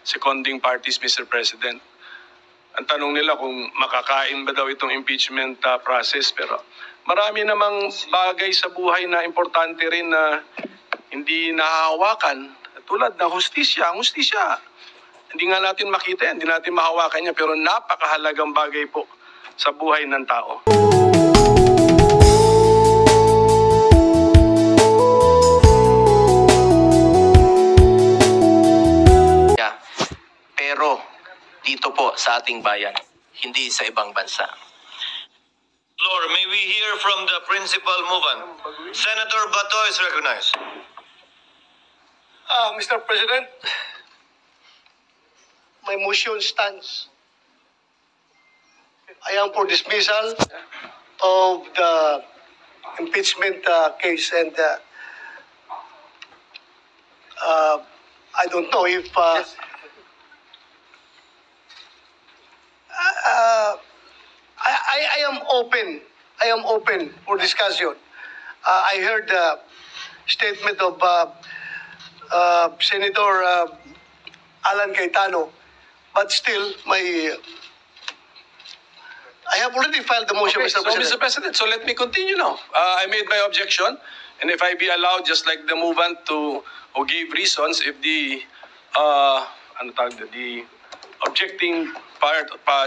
seconding parties, Mr. President. Ang tanong nila kung makakain ba daw itong impeachment process, pero marami namang bagay sa buhay na importante rin na hindi nahahawakan. Tulad ng hustisya. Ang hustisya, hindi nga natin makita yan, hindi natin mahawakan niya, pero napakahalagang bagay po sa buhay ng tao. Pero dito po sa ating bayan, hindi sa ibang bansa. Floor, may we hear from the principal movant? Senator Bato is recognized. Mr. President, my motion stands. I am for dismissal of the impeachment case, and I don't know if I am open. I am open for discussion. I heard the statement of Senator Alan Cayetano, but still, I have already filed the motion, Okay, Mr. so President. Mr. President, so let me continue now. I made my objection, and if I be allowed, just like the movant to who gave reasons, if the the objecting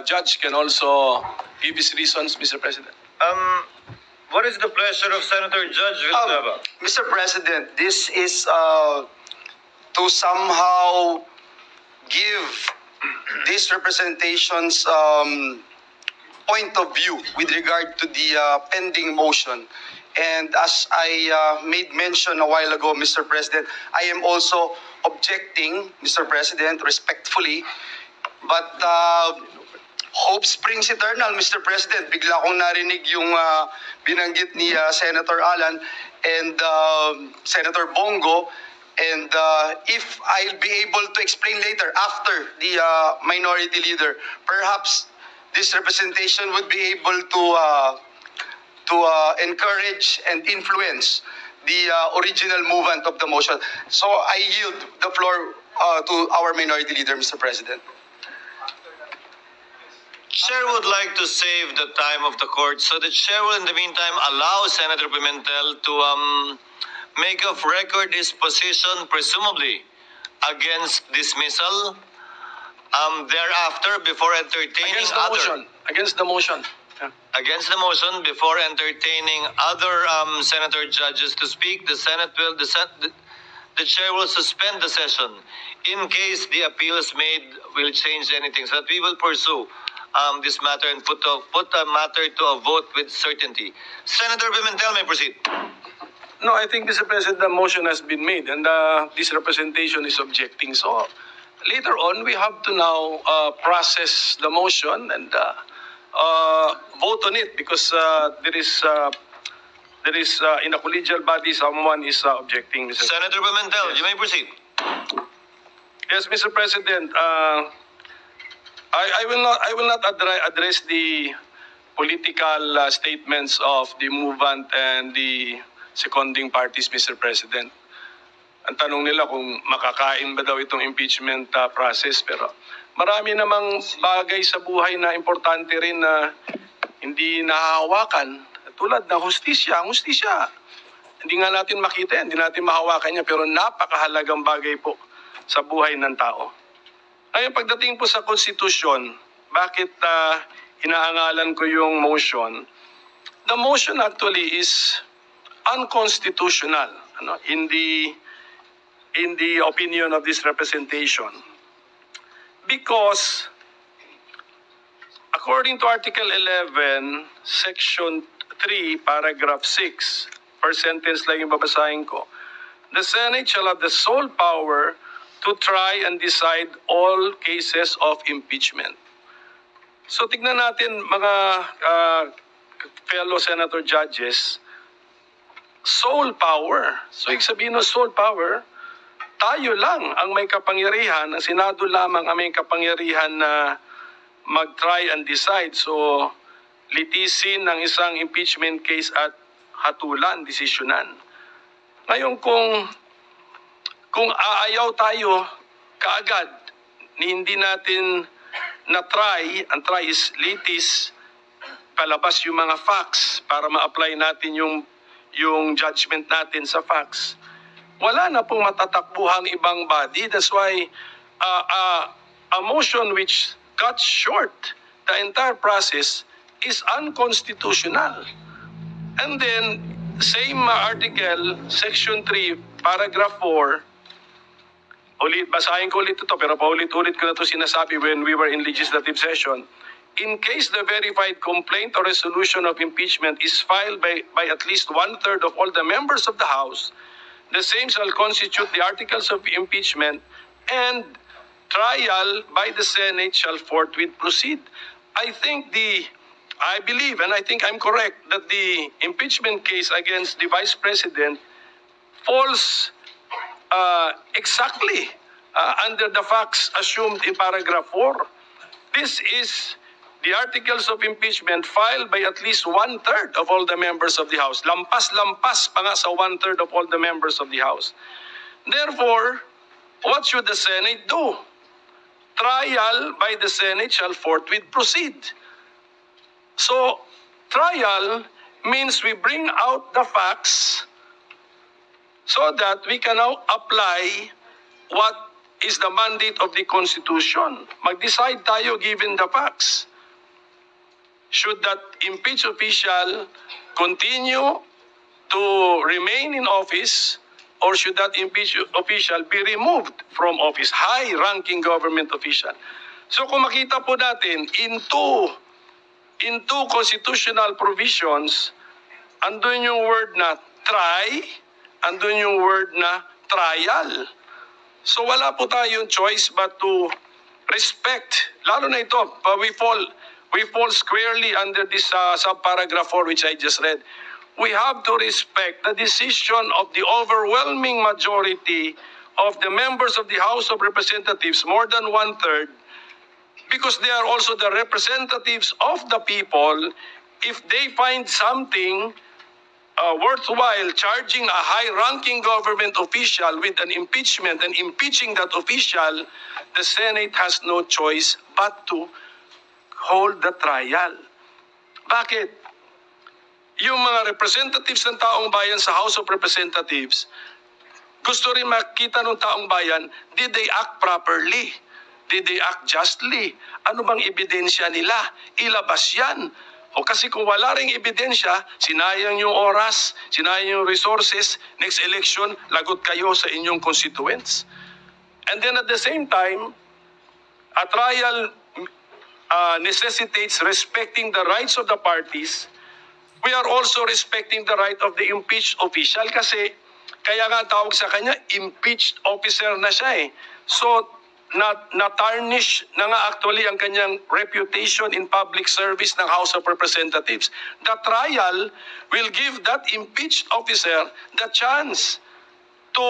judge can also give his reasons, Mr. President. What is the pleasure of Senator Judge Villanueva? Mr. President, this is to somehow give these representations point of view with regard to the pending motion. And as I made mention a while ago, Mr. President, I am also objecting, Mr. President, respectfully, but hope springs eternal, Mr. President. Bigla akong narinig yung binanggit ni Senator Alan and Senator Bongo. And if I'll be able to explain later after the minority leader, perhaps this representation would be able to encourage and influence the original movement of the motion. So I yield the floor to our minority leader, Mr. President. Chair would like to save the time of the court, so the chair will in the meantime allow Senator Pimentel to make of record his position, presumably against dismissal. Thereafter, before entertaining Against the motion. Yeah. against the motion, before entertaining other senator judges to speak, the chair will suspend the session in case the appeals made will change anything, so that we will pursue this matter and put the matter to a vote with certainty. Senator Pimentel may proceed. No, I think, Mr. President, the motion has been made, and this representation is objecting. So later on, we have to now process the motion and vote on it, because there is in a collegial body someone is objecting, Mr. Senator Pimentel, Yes. you may proceed. Yes, Mr. President. I will not address the political statements of the movant and the seconding parties, Mr. President. Ang tanong nila kung makakain ba daw itong impeachment process, pero marami namang bagay sa buhay na importante rin na hindi nahahawakan. Tulad ng hustisya. Ang hustisya, hindi nga natin makita yan, hindi natin mahawakan niya, pero napakahalagang bagay po sa buhay ng tao. Ngayon, pagdating po sa konstitusyon, bakit inaangalan ko yung motion? The motion actually is unconstitutional, in the opinion of this representation, because according to Article 11, Section 3, Paragraph 6, per sentence lang yung babasahin ko, the Senate shall have the sole power to try and decide all cases of impeachment. So tignan natin, mga fellow senator judges, sole power. So ibig sabihin ng sole power, tayo lang ang may kapangyarihan, ang Senado lamang ang may kapangyarihan na mag-try and decide. So litisin ng isang impeachment case at hatulan, desisyonan. Ngayon kung aayaw tayo kaagad ni hindi natin na-try, ang try is litis, palabas yung mga facts para ma-apply natin yung judgment natin sa facts, wala na pong matatakbuhang ibang body. That's why a motion which cuts short the entire process is unconstitutional. And then, same article, section 3, paragraph 4, basahin ko ulit ito, pero paulit-ulit ko na ito sinasabi when we were in legislative session. In case the verified complaint or resolution of impeachment is filed by at least one-third of all the members of the House, the same shall constitute the articles of impeachment, and trial by the Senate shall forthwith proceed. I believe, and I think I'm correct, that the impeachment case against the Vice President falls exactly under the facts assumed in paragraph 4. This is the articles of impeachment filed by at least one-third of all the members of the House. Lampas-lampas pa nga sa one-third of all the members of the House. Therefore, what should the Senate do? Trial by the Senate shall forthwith proceed. So, trial means we bring out the facts so that we can now apply what is the mandate of the Constitution. Mag-decide tayo given the facts. Should that impeached official continue to remain in office, or should that impeached official be removed from office? High-ranking government official. So kung makita po natin, in two constitutional provisions, andun yung word na try, andun yung word na trial. So wala po tayong choice but to respect, lalo na ito, we fall squarely under this subparagraph 4 which I just read. We have to respect the decision of the overwhelming majority of the members of the House of Representatives, more than one-third, because they are also the representatives of the people. If they find something worthwhile charging a high-ranking government official with an impeachment and impeaching that official, the Senate has no choice but to hold the trial. Bakit? Yung mga representatives ng taong bayan sa House of Representatives, gusto rin makita ng taong bayan, did they act properly? Did they act justly? Ano bang ebidensya nila? Ilabas yan. O kasi kung wala ring ebidensya, sinayang yung oras, sinayang yung resources, next election, lagot kayo sa inyong constituents. And then at the same time, a trial necessitates respecting the rights of the parties. We are also respecting the right of the impeached official kasi kaya nga tawag sa kanya, impeached officer na siya eh. So, na-tarnish na nga actually ang kanyang reputation in public service ng House of Representatives. The trial will give that impeached officer the chance to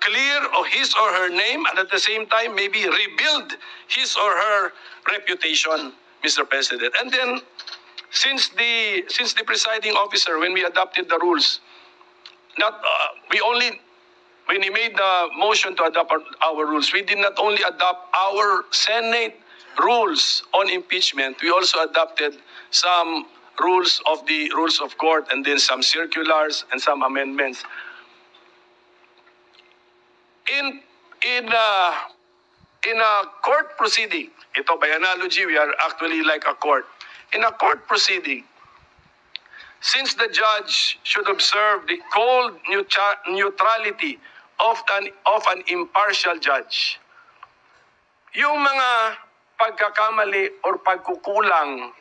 clear his or her name and at the same time maybe rebuild his or her reputation, Mr. President. And then, since the presiding officer, when we adopted the rules, when he made the motion to adopt our rules, we did not only adopt our Senate rules on impeachment, we also adopted some rules of the rules of court and then some circulars and some amendments. In a court proceeding, ito by analogy, we are actually like a court. In a court proceeding, since the judge should observe the cold neutrality of an impartial judge, yung mga pagkakamali or pagkukulang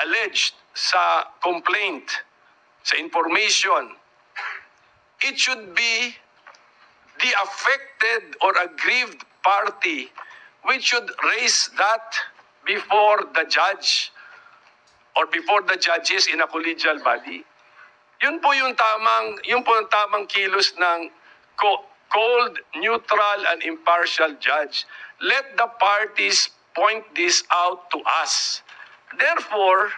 alleged sa complaint, sa information, it should be the affected or aggrieved party which should raise that before the judge or before the judges in a collegial body. Yun po yung tamang kilos ng cold, neutral, and impartial judge. Let the parties point this out to us. Therefore,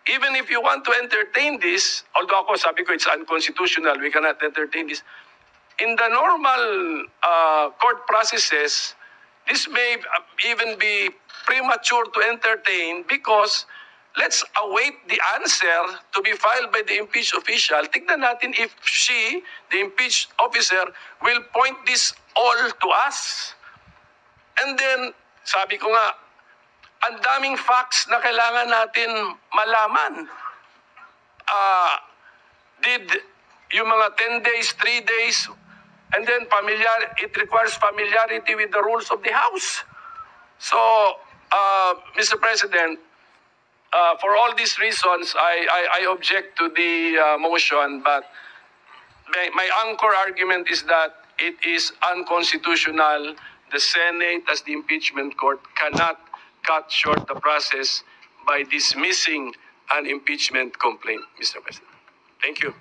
even if you want to entertain this, although ako sabi ko it's unconstitutional, we cannot entertain this, in the normal court processes, this may even be premature to entertain because let's await the answer to be filed by the impeached official. Tignan natin if she, the impeached officer, will point this all to us. And then, sabi ko nga, ang daming facts na kailangan natin malaman. Did yung mga 10 days, 3 days, and then it requires familiarity with the rules of the House. So, Mr. President, for all these reasons, I object to the motion, but my anchor argument is that it is unconstitutional. The Senate, as the impeachment court, cannot cut short the process by dismissing an impeachment complaint, Mr. President. Thank you.